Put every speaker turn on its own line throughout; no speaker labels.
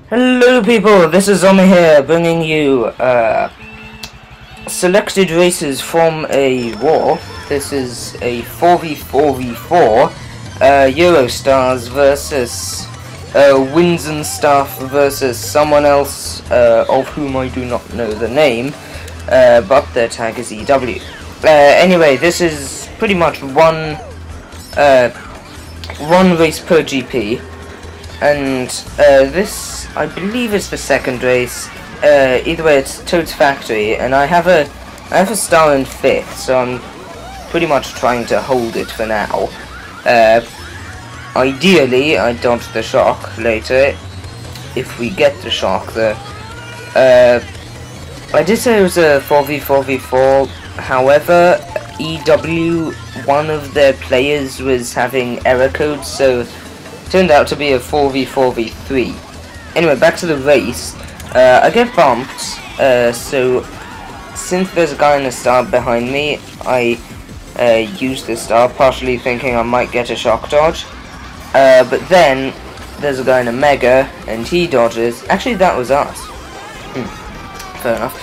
Hello people, this is Zombie here, bringing you selected races from a war. This is a 4v4v4 Eurostars versus Winds and Stuff versus someone else of whom I do not know the name, but their tag is EW. Anyway, this is pretty much one race per GP, and this I believe it's the second race. Either way, it's Toad's Factory, and I have a star in 5th, so I'm pretty much trying to hold it for now. Ideally, I dodge the shock later, if we get the shock though. I did say it was a 4v4v4, however, EW, one of their players was having error codes, so it turned out to be a 4v4v3. Anyway, back to the race. I get bumped, so since there's a guy in the star behind me, I use the star, partially thinking I might get a shock dodge. But then there's a guy in a mega, and he dodges. Actually, that was us. Fair enough.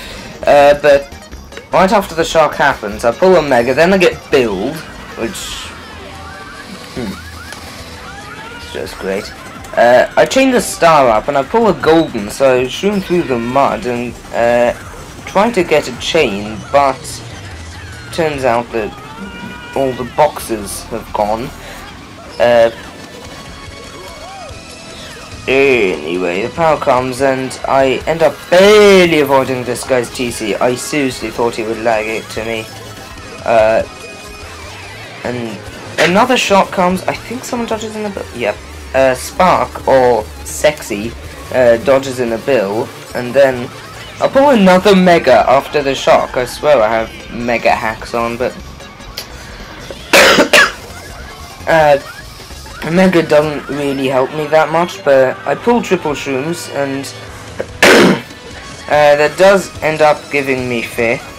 But right after the shock happens, I pull a mega, then I get billed, which it's just great. I chain the star up and I pull a golden, so I shoot him through the mud and try to get a chain, but turns out that all the boxes have gone. Anyway, the power comes and I end up barely avoiding this guy's TC. I seriously thought he would lag it to me. And another shot comes. I think someone dodges in the bill. Yep. Spark, or Sexy, dodges in a bill, and then I'll pull another mega after the shock. I swear I have mega hacks on, but mega doesn't really help me that much, but I pull triple shrooms, and that does end up giving me 5th.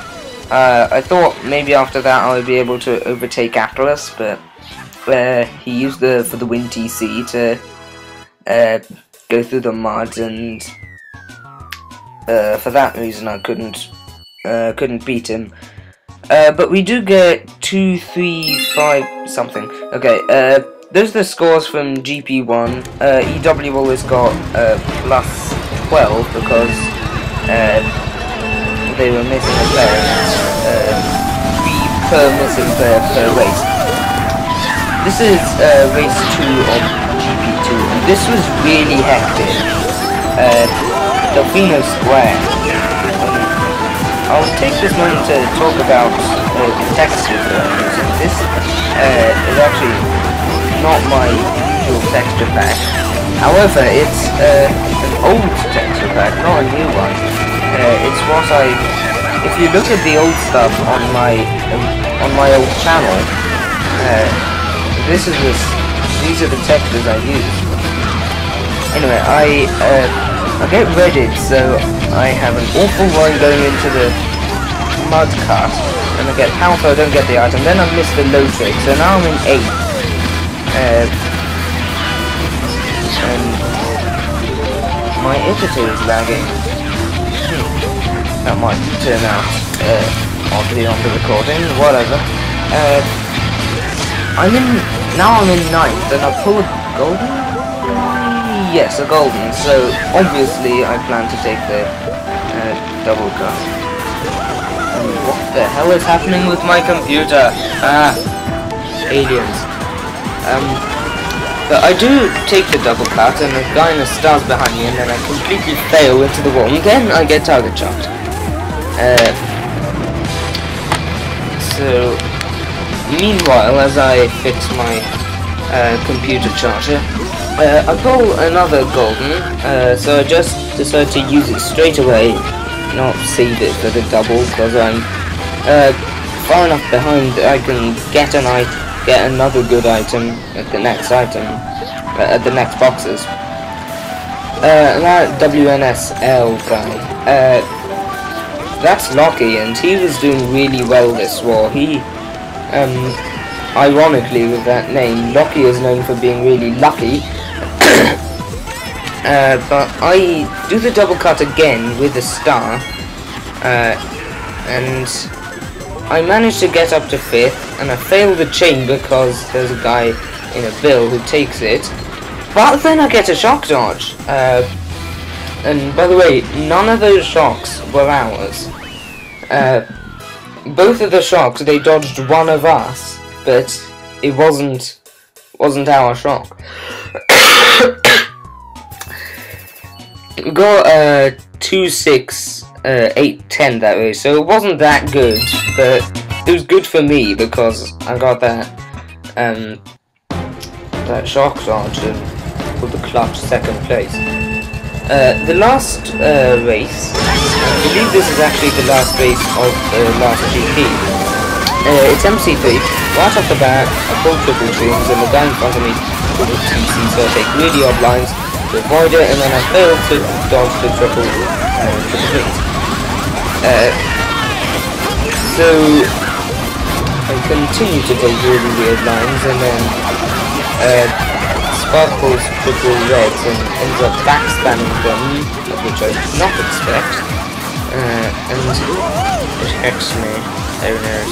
I thought maybe after that I would be able to overtake Atlas, but he used for the win TC to go through the mud, and for that reason I couldn't beat him. But we do get 2, 3, 5 something. Okay, those are the scores from GP1. EW always got plus 12 because they were missing a player. 3 per missing player per race. This is race 2 of GP2, and this was really hectic. Delfino Square. I'll take this moment to talk about the texture that I'm using. This is actually not my usual texture pack. However, it's an old texture pack, not a new one. It's what if you look at the old stuff on my old channel, these are the textures I use. Anyway, I get redded, so I have an awful run going into the mud cut, and I get powerful, I don't get the item, then I miss the low trick, so now I'm in 8th. And my editor is lagging. That might turn out oddly on the recording, whatever. Now I'm in 9th, and I pull a golden? Yes, a golden, so obviously I plan to take the double cut. And what the hell is happening with my computer? Aliens. But I do take the double cut, and the guy in the stars behind me, and then I completely fail into the wall, and then I get target shocked. So meanwhile, as I fix my computer charger, I pull another golden, so I just decide to use it straight away, not save it for the double, because I'm far enough behind that I can get another good item at the next at the next boxes. That WNSL guy, that's Locky, and he was doing really well this war. He ironically with that name, Locky is known for being really lucky. but I do the double cut again with a star, and I managed to get up to 5th, and I fail the chain because there's a guy in a bill who takes it, but then I get a shock dodge, and by the way, none of those shocks were ours. Both of the shocks, they dodged one of us, but it wasn't our shock. We got 2, 6, 8, 10 that way, so it wasn't that good, but it was good for me because I got that shock dodge and with the clutch 2nd place. The last race, I believe this is actually the last race of the last GP. It's MC3. Right off the bat, I pulled triple streams and the guy in front of me pulled a TC, so I take really odd lines to avoid it, and then I failed to dodge the triple streams. So I continue to take really weird lines, and then Sparkles triple reds and ends up backspamming them, which I did not expect, and it hurts me. Who knows?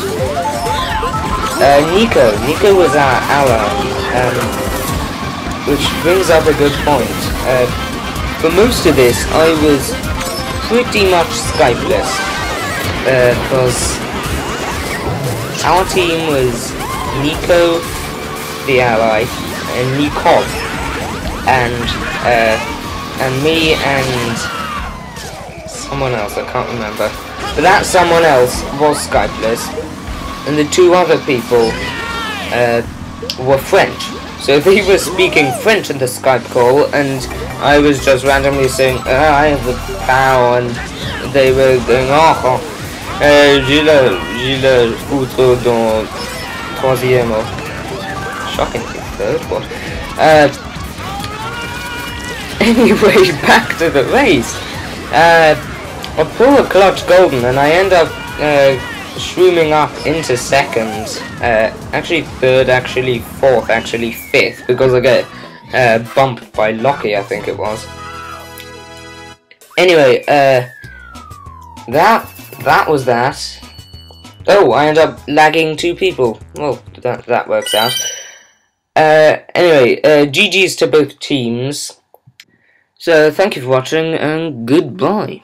Nico was our ally, which brings up a good point. For most of this, I was pretty much Skypeless, because our team was Nico, the ally, and Nicole, and me and someone else, I can't remember. But that someone else was Skypeless, and the 2 other people were French. So they were speaking French in the Skype call, and I was just randomly saying, I have the power, and they were going, j'ai le foutre dans 3e. Shockingly, 3rd, what? Anyway, back to the race. I pull a clutch golden, and I end up shrooming up into 2nd, actually 3rd, actually 4th, actually 5th, because I get bumped by Lockie, I think it was. Anyway, that was that. Oh, I end up lagging 2 people. Well, that works out. Anyway, GG's to both teams. So, thank you for watching, and goodbye.